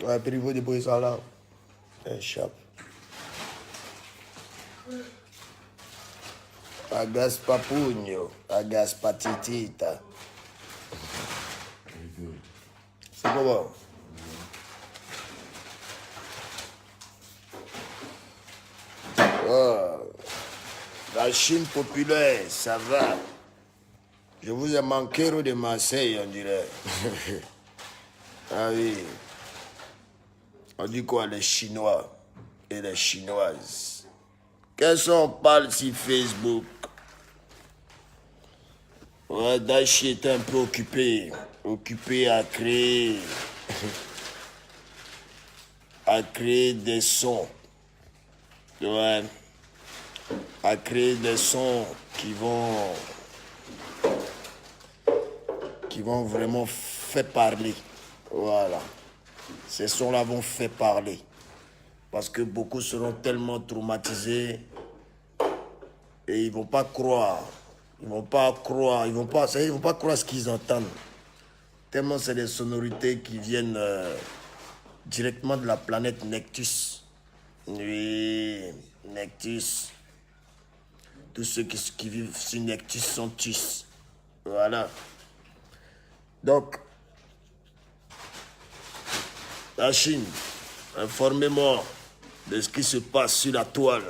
Ouais, Privo de Boisala. Échappe. Agaspa Pugno. Agaspa Titita. C'est comment? Oh. La Chine populaire, ça va. Je vous ai manqué de Marseille, on dirait. Ah oui. On dit quoi, les Chinois et les Chinoises? Qu'est-ce qu'on parle sur Facebook? Ouais, Dachi était un peu occupé. Occupé à créer... à créer des sons. Ouais. À créer des sons qui vont vraiment faire parler. Voilà. Ces sons-là vont faire parler. Parce que beaucoup seront tellement traumatisés et ils vont pas croire. Ils vont pas croire. Ils vont pas croire ce qu'ils entendent. Tellement c'est des sonorités qui viennent directement de la planète Nectus. Oui, Nectus. Tous ceux qui vivent sur Nectus sont tus. Voilà. Donc, la Chine, informez-moi de ce qui se passe sur la toile.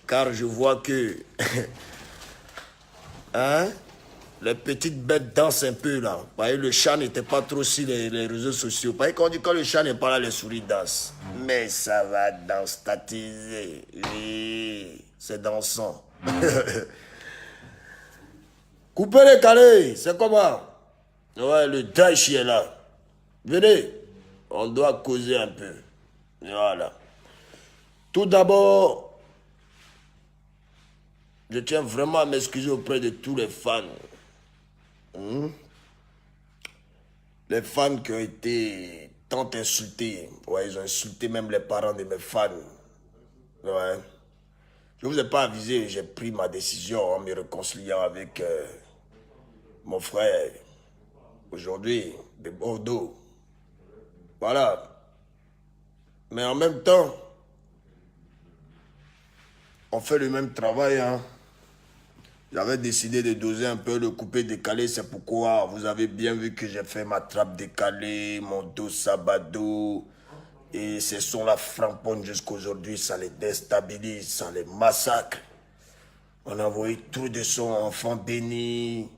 Car je vois que... hein? Les petites bêtes dansent un peu là. Parce que le chat n'était pas trop sur les réseaux sociaux. Parce qu'on dit quand le chat n'est pas là, les souris dansent. Mais ça va statiser. Oui, c'est dansant. Coupez les calés, c'est comment? Ouais, le Daichi est là. Venez, on doit causer un peu. Voilà. Tout d'abord, je tiens vraiment à m'excuser auprès de tous les fans. Les fans qui ont été tant insultés. Ouais, ils ont insulté même les parents de mes fans. Ouais. Je ne vous ai pas avisé, j'ai pris ma décision en me réconciliant avec mon frère. Aujourd'hui, de Bordeaux. Voilà. Mais en même temps, on fait le même travail, hein. J'avais décidé de doser un peu le coupé décalé, c'est pourquoi vous avez bien vu que j'ai fait ma trappe décalée, mon dos sabado. Et ces sons-là frapponnent jusqu'aujourd'hui, ça les déstabilise, ça les massacre. On a envoyé trop de sons enfants bénis,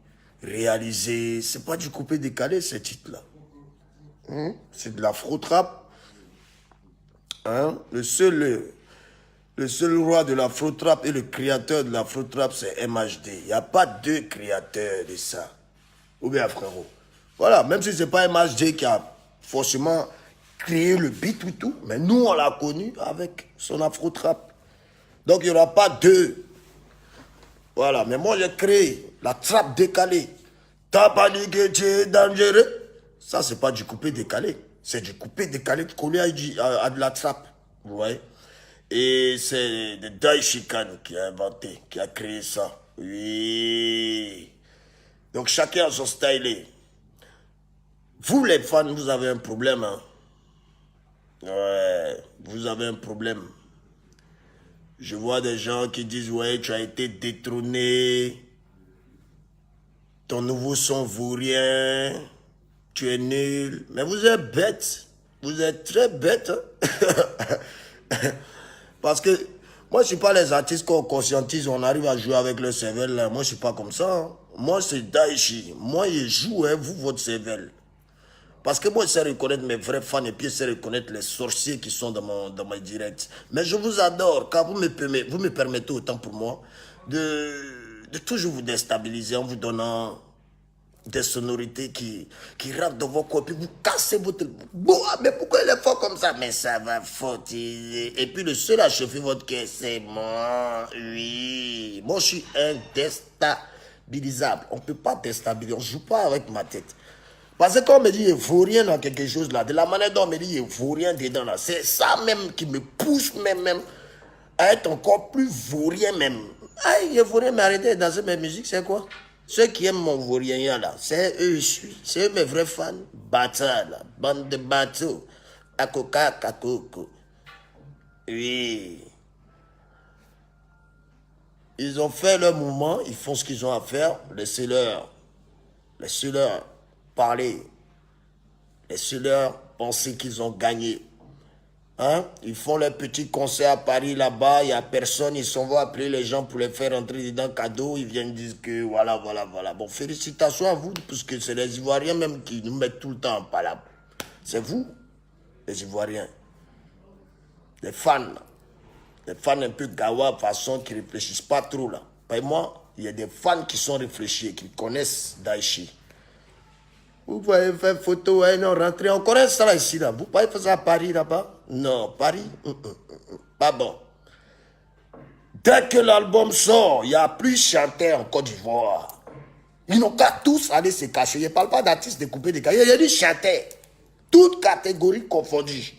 réalisés. C'est pas du coupé décalé, ces titres-là. C'est de l'afro-trap. Hein? Le seul roi de l'afro-trap et le créateur de l'afro-trap, c'est MHD. Il n'y a pas deux créateurs de ça. Ou bien, frérot. Voilà, même si ce n'est pas MHD qui a forcément créé le beat ou tout, mais nous, on l'a connu avec son afro-trap. Donc, il n'y aura pas deux. Voilà, mais moi, j'ai créé la trappe décalée. T'as pas dit que tu es dangereux? Ça, c'est pas du coupé décalé. C'est du coupé décalé collé à de la trappe. Vous voyez? Et c'est de Daichi Khan qui a inventé, qui a créé ça. Oui. Donc chacun a son style. Vous les fans, vous avez un problème. Hein? Ouais, vous avez un problème. Je vois des gens qui disent, ouais, tu as été détrôné. Ton nouveau son vaut rien. Tu es nul. Mais vous êtes bête. Vous êtes très bête. Hein? Parce que moi, je ne suis pas les artistes qu'on conscientise, on arrive à jouer avec le cervelle. Là. Moi, je ne suis pas comme ça. Hein. Moi, c'est Daichi. Moi, je joue, hein, vous, votre cervelle. Parce que moi, je sais reconnaître mes vrais fans et puis je sais reconnaître les sorciers qui sont dans mes directs. Mais je vous adore, car vous me permettez autant pour moi de toujours vous déstabiliser en vous donnant des sonorités qui rentrent dans vos corps, puis vous cassez votre... Boah, mais pourquoi il est fort comme ça? Mais ça va fortiser. Et puis le seul à chauffer votre cœur, c'est moi. Oui. Moi, je suis indéstabilisable. On ne peut pas déstabiliser. On ne joue pas avec ma tête. Parce que quand on me dit il ne faut rien dans quelque chose là, de la manière dont on me dit il ne faut rien dedans là, c'est ça même qui me pousse même à être encore plus vaurien même. Aïe, il faut rien m'arrêter de danser mes musiques, c'est quoi? Ceux qui aiment mon vaurien là, c'est eux je suis. C'est eux mes vrais fans. Bâtards là, bande de bateaux. Akoka, kakoko. Oui. Ils ont fait leur mouvement, ils font ce qu'ils ont à faire. Laissez-leur parler. Laissez-leur penser qu'ils ont gagné. Hein? Ils font leur petit concert à Paris là-bas, il n'y a personne, ils s'en vont appeler les gens pour les faire rentrer dedans cadeau, ils viennent dire que voilà. Bon, félicitations à vous, parce que c'est les Ivoiriens même qui nous mettent tout le temps en palabre. C'est vous, les Ivoiriens. Les fans un peu gawa, façon, qui ne réfléchissent pas trop là. Par moi, il y a des fans qui sont réfléchis, qui connaissent Daichi. Vous pouvez faire photo, ouais, non, rentrer. On connaît ça là, ici, là. Vous pouvez faire ça à Paris, là-bas? Non, Paris, pas bon. Dès que l'album sort, il n'y a plus chanteur en Côte d'Ivoire. Ils n'ont qu'à tous aller se cacher. Je ne parle pas d'artistes découpés de cahiers. Il y a des chanteurs. Toutes catégories confondues.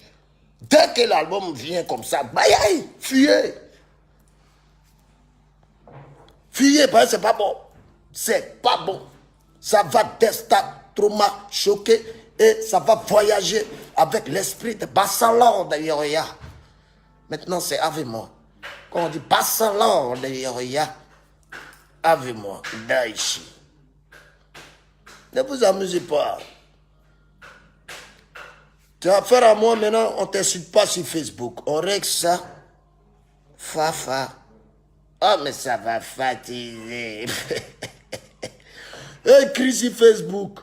Dès que l'album vient comme ça, baïaï, fuyez. Fuyez, parce que c'est pas bon. C'est pas bon. Ça va trauma, choquer, et ça va voyager avec l'esprit de Bassalon de Yoria. Maintenant, c'est avec moi. Quand on dit Bassalon de Yoria, avec moi, Daichi. Ne vous amusez pas. Tu as affaire à moi maintenant, on ne t'insulte pas sur Facebook. On règle ça. Fafa. Oh, mais ça va fatiguer. Écris sur Facebook.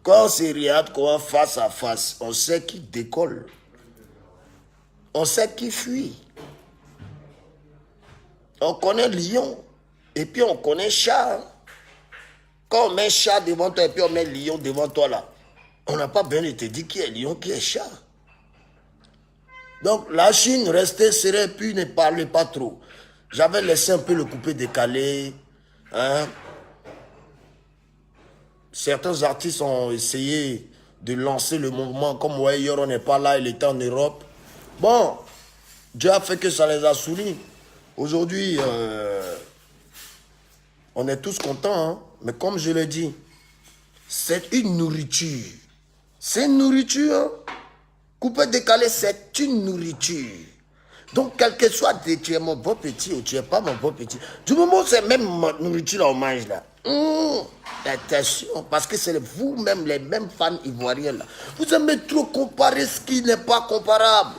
Quand on se regarde, quand on face à face, on sait qui décolle. On sait qui fuit. On connaît lion. Et puis on connaît chat. Quand on met chat devant toi et puis on met lion devant toi là, on n'a pas besoin de te dire qui est lion, qui est chat. Donc la Chine restait serrée puis ne parlait pas trop. J'avais laissé un peu le coupé décalé. Hein? Certains artistes ont essayé de lancer le mouvement. Comme Wayor, on n'est pas là, il était en Europe. Bon, Dieu a fait que ça les a saoulis. Aujourd'hui, on est tous contents. Hein? Mais comme je l'ai dit, c'est une nourriture. C'est une nourriture. Hein? Coupé décalé, c'est une nourriture. Donc, quel que soit, tu es mon beau petit ou tu n'es pas mon beau petit. Du moment où c'est même ma nourriture là, on mange là. Attention, parce que c'est vous-même, les mêmes fans ivoiriens là. Vous aimez trop comparer ce qui n'est pas comparable.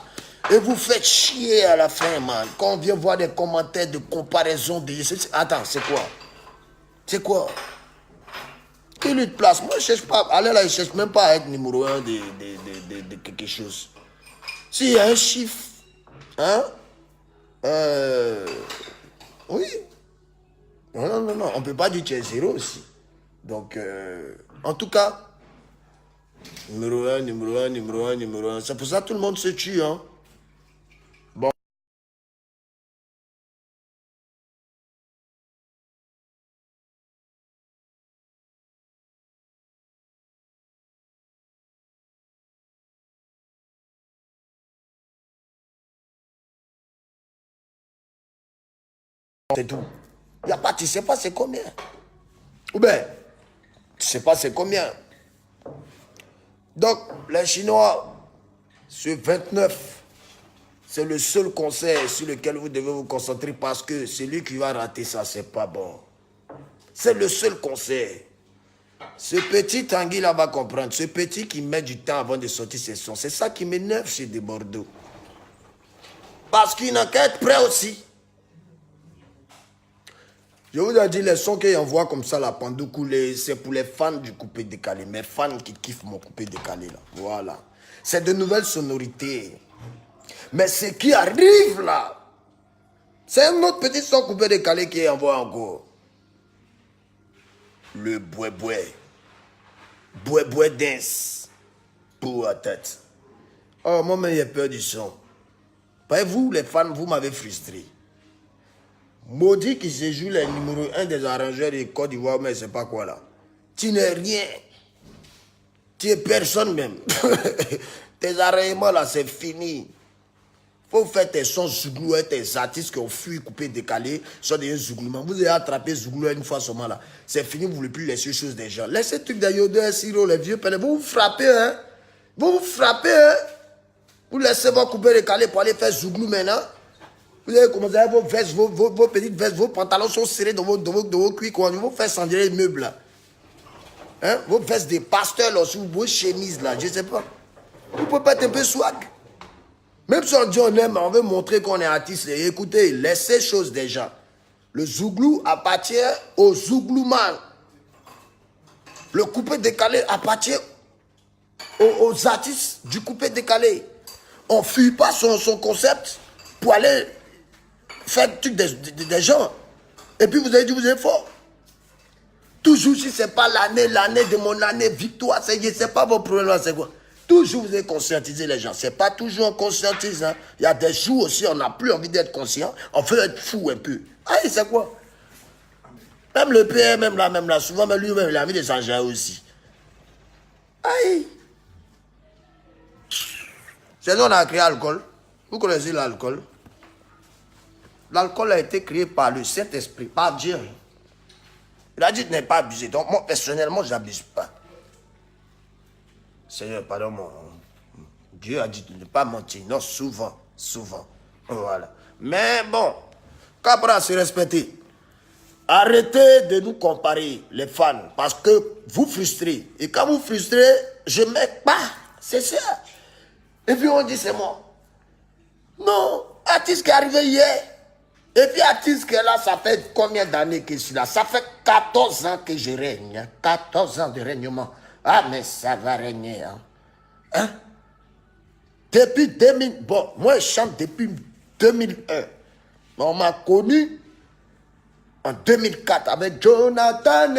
Et vous faites chier à la fin, man. Quand on vient voir des commentaires de comparaison de... Attends, c'est quoi? C'est quoi? Qui lui te place? Moi, je cherche pas. Allez là, je cherche même pas à être numéro 1 de quelque chose. S'il y a un chiffre, hein? Oui. Non, on ne peut pas dire que tu es zéro aussi. Donc, en tout cas, numéro 1. C'est pour ça que tout le monde se tue, hein. Bon. C'est tout. Il n'y a pas, tu ne sais pas c'est combien. Ou bien, tu ne sais pas c'est combien. Donc, les Chinois, ce 29, c'est le seul conseil sur lequel vous devez vous concentrer parce que celui qui va rater ça, c'est pas bon. C'est le seul conseil. Ce petit Tanguy là va comprendre. Ce petit qui met du temps avant de sortir ses sons. C'est ça qui m'énerve chez des Bordeaux. Parce qu'il n'a qu'à être prêt aussi. Je vous ai dit, les sons qu'il envoie comme ça, la Pandoukou, c'est pour les fans du coupé décalé. Mes fans qui kiffent mon coupé décalé là. Voilà. C'est de nouvelles sonorités. Mais ce qui arrive là, c'est un autre petit son coupé décalé qui envoie encore. Le boué-boué. Boué-boué dance. Pour la tête. Oh, moi, j'ai peur du son. Pas vous, les fans, vous m'avez frustré. Maudit qui se joue les numéro 1 des arrangeurs de Côte d'Ivoire, mais c'est pas quoi là. Tu n'es rien. Tu es personne même. Tes arrangements là, c'est fini. Faut faire tes sons Zouglou et tes artistes qui ont fui, coupé, décalé, sont des Zouglouman. Vous avez attrapé Zouglou une fois seulement là. C'est fini, vous ne voulez plus laisser les choses des gens. Laissez le truc de Yodo et Siro, les vieux pères. Vous vous frappez, hein. Vous vous frappez, hein. Vous laissez votre coupé décalé pour aller faire zouglou maintenant. Vous avez commencé à vos vestes, vos petites vestes, vos pantalons sont serrés dans vos cuits. Vous faites sans les meubles là. Hein? Vos vestes des pasteurs là, vos chemises là, je ne sais pas. Vous pouvez pas être un peu swag. Même si on dit on aime, on veut montrer qu'on est artiste. Écoutez, laissez choses déjà. Le zouglou appartient au zouglouman. Le coupé décalé appartient aux artistes du coupé décalé. On ne fuit pas son concept pour aller faire le truc des gens. Et puis vous avez dit vous êtes fort. Toujours si ce n'est pas l'année de mon année victoire, c'est pas vos problèmes, c'est quoi? Toujours vous avez conscientisé les gens. Ce n'est pas toujours on conscientise. Hein. Il y a des jours aussi, on n'a plus envie d'être conscient. On veut être fou un peu. Aïe, c'est quoi? Même le père, même là, souvent, mais lui-même, il a envie de s'engager aussi. Aïe. C'est nous, on a créé l'alcool. Vous connaissez l'alcool? L'alcool a été créé par le Saint-Esprit, par Dieu. Il a dit de ne pas abuser. Donc, moi, personnellement, je n'abuse pas. Seigneur, pardon, Dieu a dit de ne pas mentir. Non, souvent. Voilà. Mais bon, qu'après à se respecter. Arrêtez de nous comparer, les fans, parce que vous frustrez. Et quand vous frustrez, je ne mets pas. C'est ça. Et puis on dit c'est moi. Non, artiste qui est arrivé hier. Et puis artiste qui est là, ça fait combien d'années que je suis là? Ça fait 14 ans que je règne. 14 ans de règnement. Ah, mais ça va régner. Hein? Depuis 2000. Bon, moi je chante depuis 2001. On m'a connu en 2004 avec Jonathan.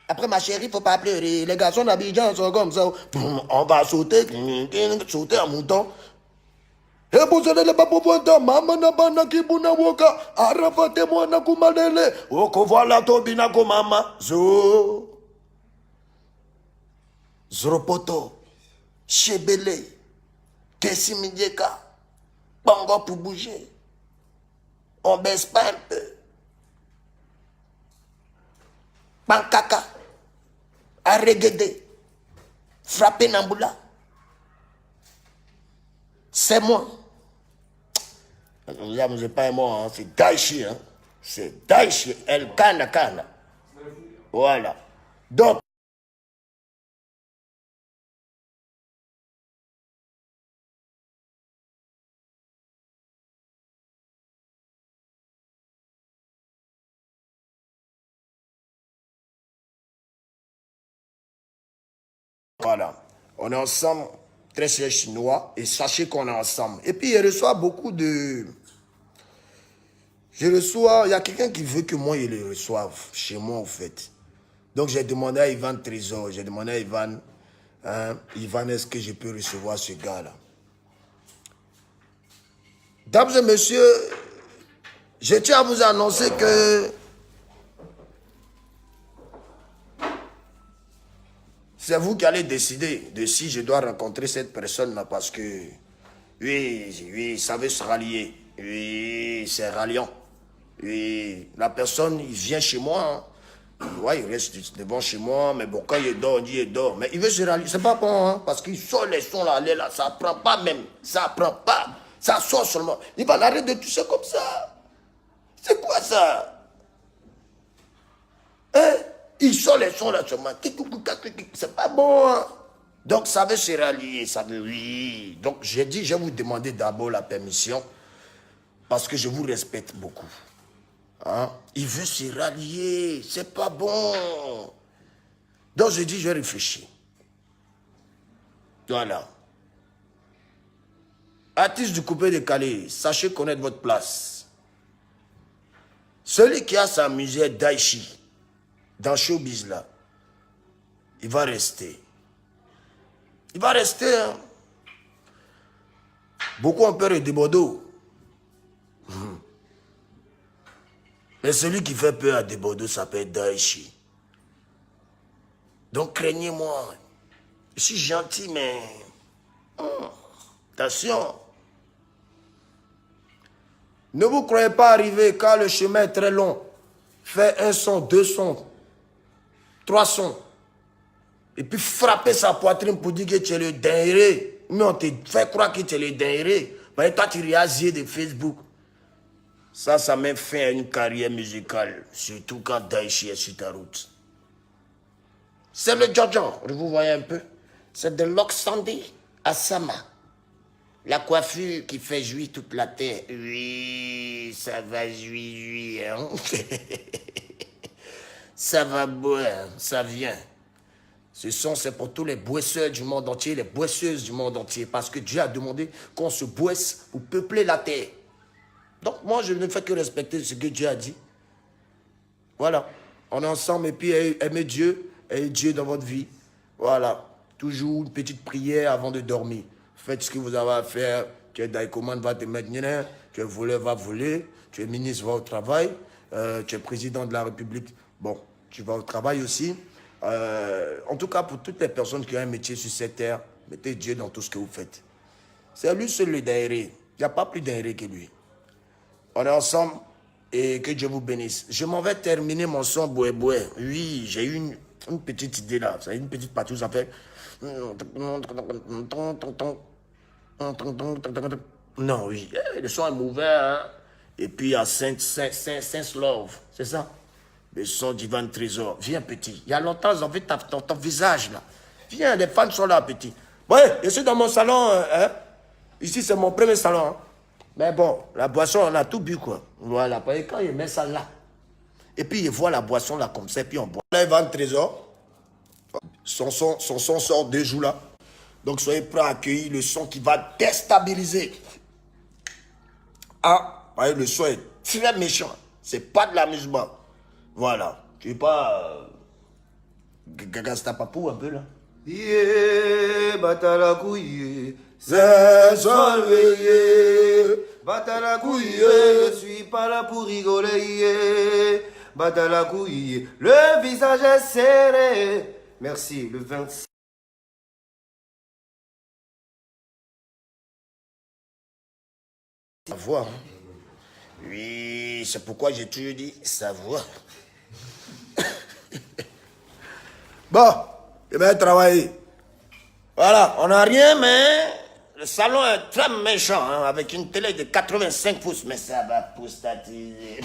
Après, ma chérie, il ne faut pas pleurer. Les garçons d'Abidjan sont comme ça. On va sauter en mouton. Et vous allez pas pouvoir maman n'a pas na kibuna woka. Arafate moi na kumalele. Oko voilà tobina ko mama. Zoropoto. Chebele. Kessi Midjeka. Bango pour bouger. On baisse pas un peu. Pankaka. Arregede. Frapper Namboula. C'est moi. C'est pas moi, hein. C'est Daichi. Hein. C'est Daichi. El Kana Kana. Voilà. Donc, voilà. On est ensemble, très cher chinois, et sachez qu'on est ensemble. Et puis, je reçois beaucoup de... il y a quelqu'un qui veut que moi, je le reçoive chez moi, en fait. Donc, j'ai demandé à Ivan Trésor, j'ai demandé à Ivan, hein, Ivan, est-ce que je peux recevoir ce gars-là? Dames et messieurs, je tiens à vous annoncer que c'est vous qui allez décider de si je dois rencontrer cette personne-là parce que, oui, ça veut se rallier. Oui, c'est ralliant. Oui, la personne, il vient chez moi. Hein. Ouais, il reste devant chez moi, mais bon, quand il dort, on dit il dort. Mais il veut se rallier. C'est pas bon, hein, parce qu'il sort les sons là, ça prend pas même. Ça prend pas. Ça sort seulement. Il va l'arrêter de toucher comme ça. C'est quoi ça? Hein? Il sort les sons là seulement. C'est pas bon. Hein? Donc ça veut se rallier. Ça veut, oui. Donc j'ai dit, je vais vous demander d'abord la permission. Parce que je vous respecte beaucoup. Hein? Il veut se rallier. C'est pas bon. Donc j'ai dit, je vais réfléchir. Voilà. Artiste du coupé décalé, sachez connaître votre place. Celui qui a sa musique Daichi, dans Showbiz là, il va rester. Il va rester. Hein. Beaucoup ont peur de Bordeaux. Mais celui qui fait peur à Bordeaux s'appelle Daichi. Donc craignez-moi. Je suis gentil, mais... attention. Ne vous croyez pas arriver quand le chemin est très long. Faire un son, 2 sons, 3 sons. Et puis frapper sa poitrine pour dire que tu es le dernier. mais on te fait croire que tu es le dernier. Mais toi, tu réagis de Facebook. Ça met fin à une carrière musicale, surtout quand Daichi est sur ta route. C'est le Jojo, vous voyez un peu. C'est de l'Oxandé à Sama. La coiffure qui fait jouir toute la terre. Oui, ça va jouir, hein? Ça va boire, ça vient. Ce son, c'est pour tous les boisseurs du monde entier, les boisseuses du monde entier. Parce que Dieu a demandé qu'on se boisse pour peupler la terre. Donc, moi, je ne fais que respecter ce que Dieu a dit. Voilà. On est ensemble et puis aimez Dieu et Dieu dans votre vie. Voilà. Toujours une petite prière avant de dormir. Faites ce que vous avez à faire. Tu es daïkoman, va te mettre. Tu es voleur, va voler. Tu es ministre, va au travail. Tu es président de la République. Bon, tu vas au travail aussi. En tout cas, pour toutes les personnes qui ont un métier sur cette terre, mettez Dieu dans tout ce que vous faites. C'est lui seul le daïré. Il n'y a pas plus daïré que lui. On est ensemble et que Dieu vous bénisse. Je m'en vais terminer mon son boué boué. Oui, j'ai eu une petite idée là. C'est une petite partie où ça fait... Non, oui. Le son est mauvais. Hein? Et puis il y a Saint Love. C'est ça? Le son d'Ivan Trésor. Viens, petit. Il y a longtemps, ils ont vu ton visage là. Viens, les fans sont là, petit. Ouais, je suis dans mon salon. Hein? Ici, c'est mon premier salon. Hein? Mais bon, la boisson, on a tout bu, quoi. Voilà, quand il met ça là, et puis il voit la boisson là comme ça, et puis on boit. Là, il vend Trésor. Son son sort 2 jours là. Donc, soyez prêts à accueillir le son qui va déstabiliser. Ah, le son est très méchant. C'est pas de l'amusement. Voilà. Tu veux pas... Gagastapapou un peu là? Yeah, Batalakouye. C'est solveillé. Batalakouye, je suis pas là pour rigoler. Yeah. Batalakouye, le visage est serré. Merci, le 26. Savoir. Hein? Oui, c'est pourquoi j'ai toujours dit savoir. Bon, je vais travailler. Voilà, on n'a rien, mais le salon est très méchant, hein, avec une télé de 85 pouces, mais ça va postatiser.